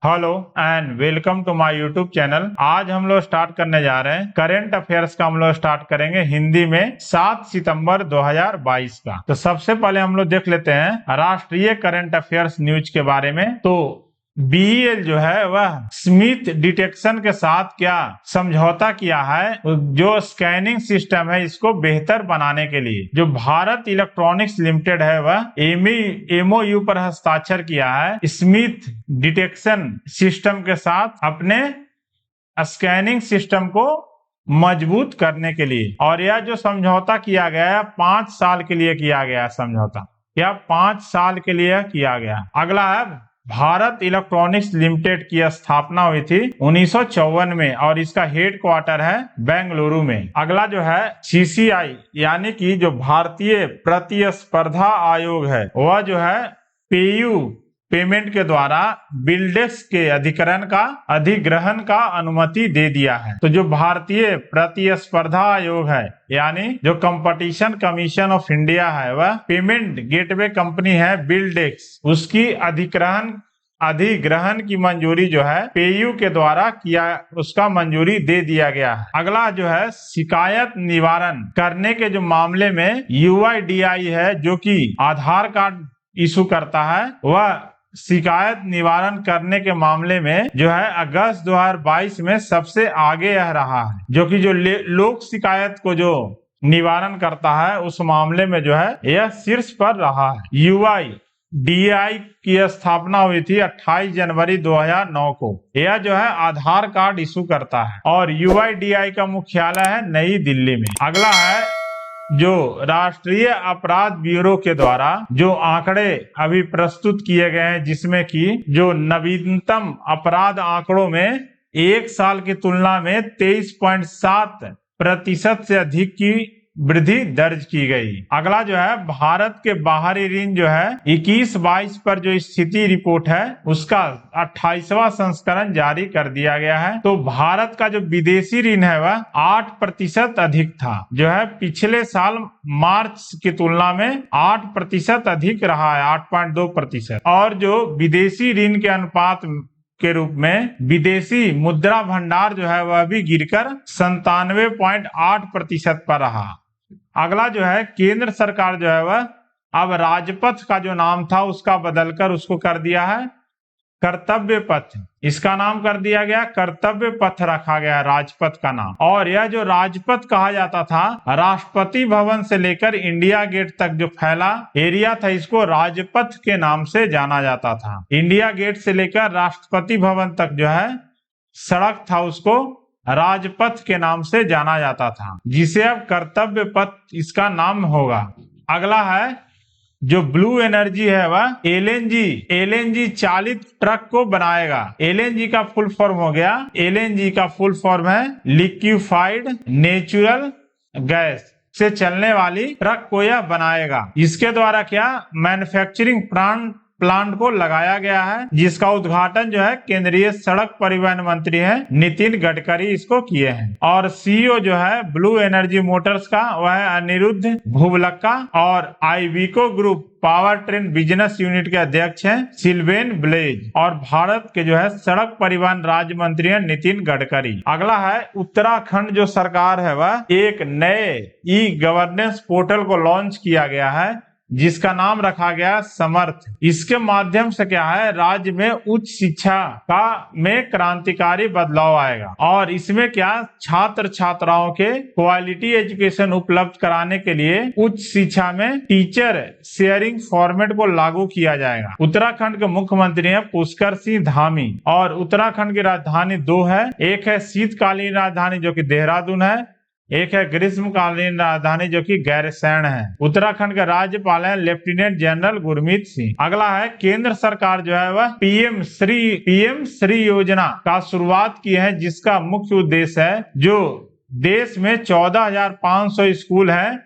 Hello and welcome to my YouTube channel. आज हम लोग स्टार्ट करने जा रहे हैं करंट अफेयर्स का। हम लोग स्टार्ट करेंगे हिंदी में 7 सितंबर 2022 का। तो सबसे पहले हम लोग देख लेते हैं राष्ट्रीय करंट अफेयर्स न्यूज के बारे में। तो बीईएल जो है वह स्मिथ डिटेक्शन के साथ क्या समझौता किया है, जो स्कैनिंग सिस्टम है इसको बेहतर बनाने के लिए। जो भारत इलेक्ट्रॉनिक्स लिमिटेड है वह एमओयू पर हस्ताक्षर किया है स्मिथ डिटेक्शन सिस्टम के साथ अपने स्कैनिंग सिस्टम को मजबूत करने के लिए। और यह जो समझौता किया गया है 5 साल के लिए किया गया समझौता, यह 5 साल के लिए किया गया। अगला है भारत इलेक्ट्रॉनिक्स लिमिटेड की स्थापना हुई थी 1954 में और इसका हेड क्वार्टर है बेंगलुरु में। अगला जो है सीसीआई यानी कि जो भारतीय प्रतिस्पर्धा आयोग है वह जो है पेयू पेमेंट के द्वारा बिल्डेक्स के अधिग्रहण का अनुमति दे दिया है। तो जो भारतीय प्रतिस्पर्धा आयोग है यानी जो कंपटीशन कमीशन ऑफ इंडिया है वह पेमेंट गेटवे कंपनी है बिल्डेक्स, उसकी अधिग्रहण की मंजूरी जो है पेयू के द्वारा किया, उसका मंजूरी दे दिया गया है। अगला जो है शिकायत निवारण करने के जो मामले में यूआईडीआई है जो कि आधार कार्ड इशू करता है, वह शिकायत निवारण करने के मामले में जो है अगस्त 2022 में सबसे आगे यह रहा है। जो कि जो लोक शिकायत को जो निवारण करता है उस मामले में जो है यह शीर्ष पर रहा है। यूआईडीआई की स्थापना हुई थी 28 जनवरी 2009 को। यह जो है आधार कार्ड इशू करता है और यूआईडीआई का मुख्यालय है नई दिल्ली में। अगला है जो राष्ट्रीय अपराध ब्यूरो के द्वारा जो आंकड़े अभी प्रस्तुत किए गए हैं, जिसमें कि जो नवीनतम अपराध आंकड़ों में एक साल की तुलना में 23.7% से अधिक की वृद्धि दर्ज की गई। अगला जो है भारत के बाहरी ऋण जो है 21-22 पर जो स्थिति रिपोर्ट है उसका 28वां संस्करण जारी कर दिया गया है। तो भारत का जो विदेशी ऋण है वह 8% अधिक था, जो है पिछले साल मार्च की तुलना में 8% अधिक रहा है, 8.2%। और जो विदेशी ऋण के अनुपात के रूप में विदेशी मुद्रा भंडार जो है वह भी गिरकर 97.8% पर रहा। अगला जो है केंद्र सरकार जो है वह अब राजपथ का जो नाम था उसका बदलकर उसको कर दिया है कर्तव्य पथ। इसका नाम कर दिया गया कर्तव्य पथ, रखा गया राजपथ का नाम। और यह जो राजपथ कहा जाता था राष्ट्रपति भवन से लेकर इंडिया गेट तक जो फैला एरिया था इसको राजपथ के नाम से जाना जाता था। इंडिया गेट से लेकर राष्ट्रपति भवन तक जो है सड़क था उसको राजपथ के नाम से जाना जाता था, जिसे अब कर्तव्य पथ इसका नाम होगा। अगला है जो ब्लू एनर्जी है वह एलएनजी चालित ट्रक को बनाएगा। एलएनजी का फुल फॉर्म हो गया, एलएनजी का फुल फॉर्म है लिक्विफाइड नेचुरल गैस से चलने वाली ट्रक को यह बनाएगा। इसके द्वारा क्या मैन्युफैक्चरिंग प्लांट को लगाया गया है, जिसका उद्घाटन जो है केंद्रीय सड़क परिवहन मंत्री है नितिन गडकरी इसको किए हैं। और सीईओ जो है ब्लू एनर्जी मोटर्स का वह है अनिरुद्ध भुवलक्का और Iveco group power train business unit के अध्यक्ष हैं सिल्वेन ब्लेज। और भारत के जो है सड़क परिवहन राज्य मंत्री है नितिन गडकरी। अगला है उत्तराखंड जो सरकार है वह एक नए ई गवर्नेंस पोर्टल को लॉन्च किया गया है, जिसका नाम रखा गया समर्थ। इसके माध्यम से क्या है राज्य में उच्च शिक्षा में क्रांतिकारी बदलाव आएगा। और इसमें क्या छात्र छात्राओं के क्वालिटी एजुकेशन उपलब्ध कराने के लिए उच्च शिक्षा में टीचर शेयरिंग फॉर्मेट को लागू किया जाएगा। उत्तराखंड के मुख्यमंत्री हैं पुष्कर सिंह धामी। और उत्तराखंड की राजधानी 2 है, एक है शीतकालीन राजधानी जो कि देहरादून है, एक है ग्रीष्मकालीन राजधानी जो कि गैरसैंण है। उत्तराखंड के राज्यपाल हैं लेफ्टिनेंट जनरल गुरमीत सिंह। अगला है केंद्र सरकार जो है वह पीएम श्री योजना का शुरुआत की है, जिसका मुख्य उद्देश्य है जो देश में 14,500 स्कूल है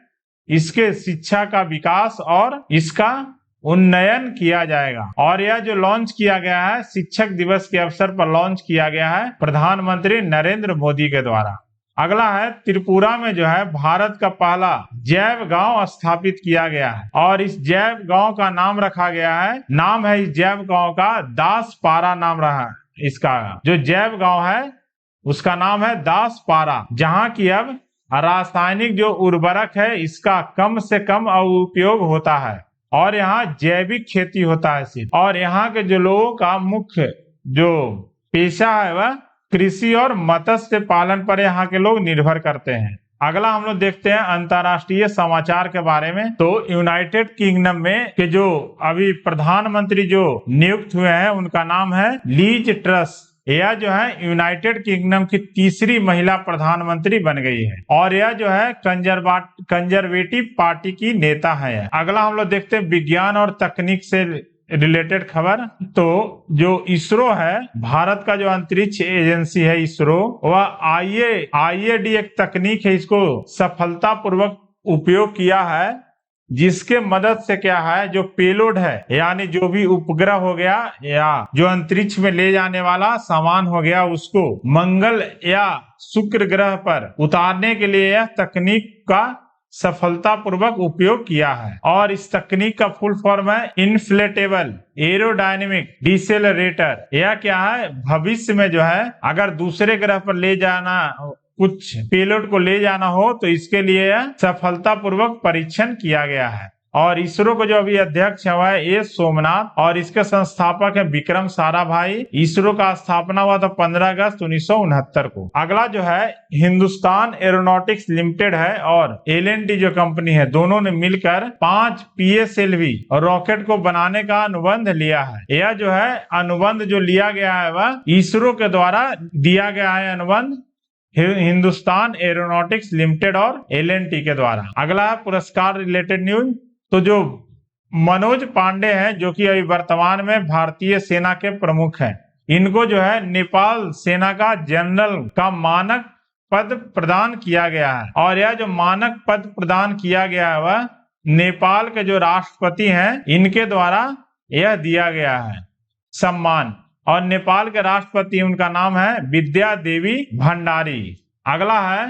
इसके शिक्षा का विकास और इसका उन्नयन किया जाएगा। और यह जो लॉन्च किया गया है शिक्षक दिवस के अवसर पर लॉन्च किया गया है प्रधानमंत्री नरेंद्र मोदी के द्वारा। अगला है त्रिपुरा में जो है भारत का पहला जैव गांव स्थापित किया गया है और इस जैव गांव का नाम रखा गया है, नाम है इस जैव गांव का दासपारा नाम रहा इसका जो जैव गांव है उसका नाम है दासपारा, जहां की अब रासायनिक जो उर्वरक है इसका कम से कम उपयोग होता है और यहाँ जैविक खेती होता है सिर्फ। और यहाँ के जो लोगों का मुख्य जो पेशा है वह कृषि और मत्स्य पालन पर यहाँ के लोग निर्भर करते हैं। अगला हम लोग देखते हैं अंतर्राष्ट्रीय समाचार के बारे में। तो यूनाइटेड किंगडम में के जो अभी प्रधानमंत्री जो नियुक्त हुए हैं उनका नाम है लीज ट्रस। यह जो है यूनाइटेड किंगडम की तीसरी महिला प्रधानमंत्री बन गई है और यह जो है कंजर्वेटिव पार्टी की नेता है। अगला हम लोग देखते हैं विज्ञान और तकनीक से रिलेटेड खबर। तो जो इसरो है, भारत का जो अंतरिक्ष एजेंसी है इसरो, वह आईएडी एक तकनीक है, इसको सफलतापूर्वक उपयोग किया है, जिसके मदद से क्या है जो पेलोड है यानी जो भी उपग्रह हो गया या जो अंतरिक्ष में ले जाने वाला सामान हो गया उसको मंगल या शुक्र ग्रह पर उतारने के लिए यह तकनीक का सफलतापूर्वक उपयोग किया है। और इस तकनीक का फुल फॉर्म है इन्फ्लेटेबल एरोडायनेमिक डिसेलरेटर। यह क्या है, भविष्य में जो है अगर दूसरे ग्रह पर ले जाना, कुछ पेलोड को ले जाना हो तो इसके लिए सफलतापूर्वक परीक्षण किया गया है। और इसरो को जो अभी अध्यक्ष हुआ है ए सोमनाथ और इसके संस्थापक है विक्रम साराभाई। इसरो का स्थापना हुआ था 15 अगस्त 1969 को। अगला जो है हिंदुस्तान एरोनॉटिक्स लिमिटेड है और एल&टी जो कंपनी है, दोनों ने मिलकर 5 PSLV रॉकेट को बनाने का अनुबंध लिया है। यह जो है अनुबंध जो लिया गया है वह इसरो के द्वारा दिया गया है अनुबंध हिंदुस्तान एरोनॉटिक्स लिमिटेड और एल&टी के द्वारा। अगला है पुरस्कार रिलेटेड न्यूज। तो जो मनोज पांडे हैं जो कि अभी वर्तमान में भारतीय सेना के प्रमुख हैं, इनको जो है नेपाल सेना का जनरल का मानक पद प्रदान किया गया है। और यह जो मानक पद प्रदान किया गया है वह नेपाल के जो राष्ट्रपति हैं इनके द्वारा यह दिया गया है सम्मान। और नेपाल के राष्ट्रपति उनका नाम है विद्या देवी भंडारी। अगला है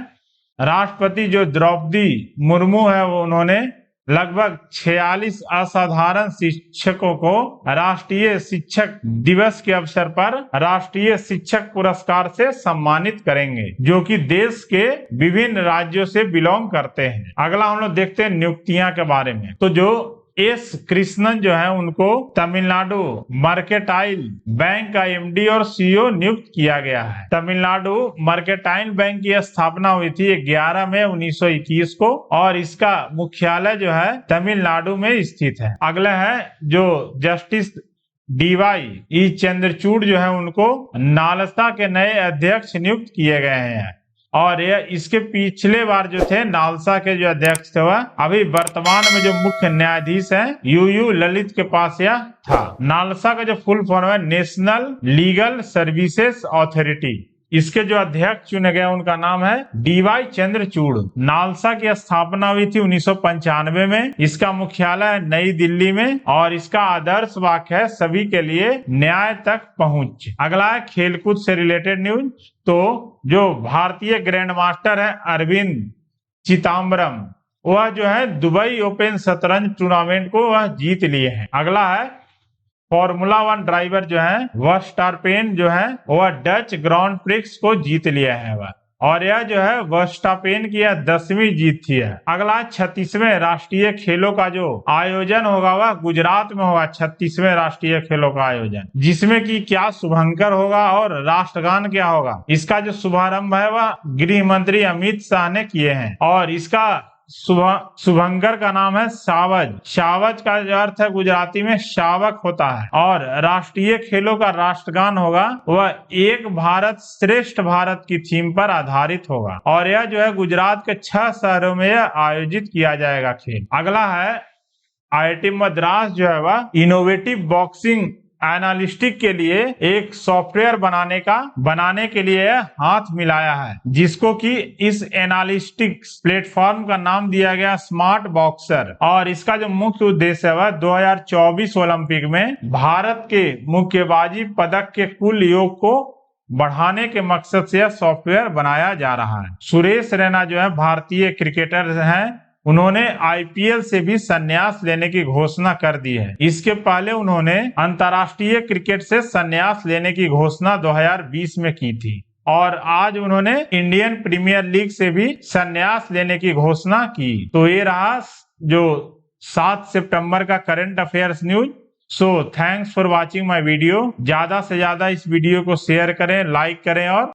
राष्ट्रपति जो द्रौपदी मुर्मू है, वो उन्होंने लगभग 46 असाधारण शिक्षकों को राष्ट्रीय शिक्षक दिवस के अवसर पर राष्ट्रीय शिक्षक पुरस्कार से सम्मानित करेंगे, जो कि देश के विभिन्न राज्यों से बिलोंग करते हैं। अगला हम लोग देखते हैं नियुक्तियां के बारे में। तो जो एस कृष्णन जो है उनको तमिलनाडु मर्केंटाइल बैंक का MD और CEO नियुक्त किया गया है। तमिलनाडु मर्केंटाइल बैंक की स्थापना हुई थी 11 मई 1921 को और इसका मुख्यालय जो है तमिलनाडु में स्थित है। अगला है जो जस्टिस DY चंद्रचूड़ जो है उनको नालसा के नए अध्यक्ष नियुक्त किए गए हैं। और यह इसके पिछले बार जो थे नालसा के जो अध्यक्ष थे वह अभी वर्तमान में जो मुख्य न्यायाधीश हैं UU ललित के पास यह था। नालसा का जो फुल फॉर्म है नेशनल लीगल सर्विसेज अथॉरिटी। इसके जो अध्यक्ष चुने गए उनका नाम है DY चंद्रचूड़। नालसा की स्थापना हुई थी 1995 में। इसका मुख्यालय है नई दिल्ली में और इसका आदर्श वाक्य है सभी के लिए न्याय तक पहुंच। अगला है खेलकूद से रिलेटेड न्यूज। तो जो भारतीय ग्रैंड मास्टर है अरविंद चिदम्बरम, वह जो है दुबई ओपन शतरंज टूर्नामेंट को वह जीत लिए हैं। अगला है फॉर्मूला 1 ड्राइवर जो है वर्स्टापेन जो है वह डच ग्रांड प्रिक्स को जीत लिया है वह, और यह जो है वर्स्टापेन की यह 10वीं जीत थी है। अगला 36वें राष्ट्रीय खेलों का जो आयोजन होगा वह गुजरात में होगा। 36वें राष्ट्रीय खेलों का आयोजन, जिसमें कि क्या शुभंकर होगा और राष्ट्रगान क्या होगा, इसका जो शुभारंभ है वह गृह मंत्री अमित शाह ने किए हैं। और इसका शुभंकर का नाम है सावज। सावज का जो अर्थ है गुजराती में शावक होता है। और राष्ट्रीय खेलों का राष्ट्रगान होगा वह एक भारत श्रेष्ठ भारत की थीम पर आधारित होगा और यह जो है गुजरात के 6 शहरों में यह आयोजित किया जाएगा खेल। अगला है IIT मद्रास जो है वह इनोवेटिव बॉक्सिंग एनालिस्टिक के लिए एक सॉफ्टवेयर बनाने के लिए हाथ मिलाया है, जिसको कि इस एनालिस्टिक्स प्लेटफॉर्म का नाम दिया गया स्मार्ट बॉक्सर। और इसका जो मुख्य उद्देश्य है वह 2024 ओलंपिक में भारत के मुक्केबाजी पदक के कुल योग को बढ़ाने के मकसद से यह सॉफ्टवेयर बनाया जा रहा है। सुरेश रैना जो है भारतीय क्रिकेटर हैं, उन्होंने आईपीएल से भी संन्यास लेने की घोषणा कर दी है। इसके पहले उन्होंने अंतर्राष्ट्रीय क्रिकेट से संन्यास लेने की घोषणा 2020 में की थी और आज उन्होंने इंडियन प्रीमियर लीग से भी संन्यास लेने की घोषणा की। तो ये रहा जो 7 सितंबर का current affairs news. So thanks for watching my video. ज्यादा से ज्यादा इस वीडियो को शेयर करें, लाइक करें और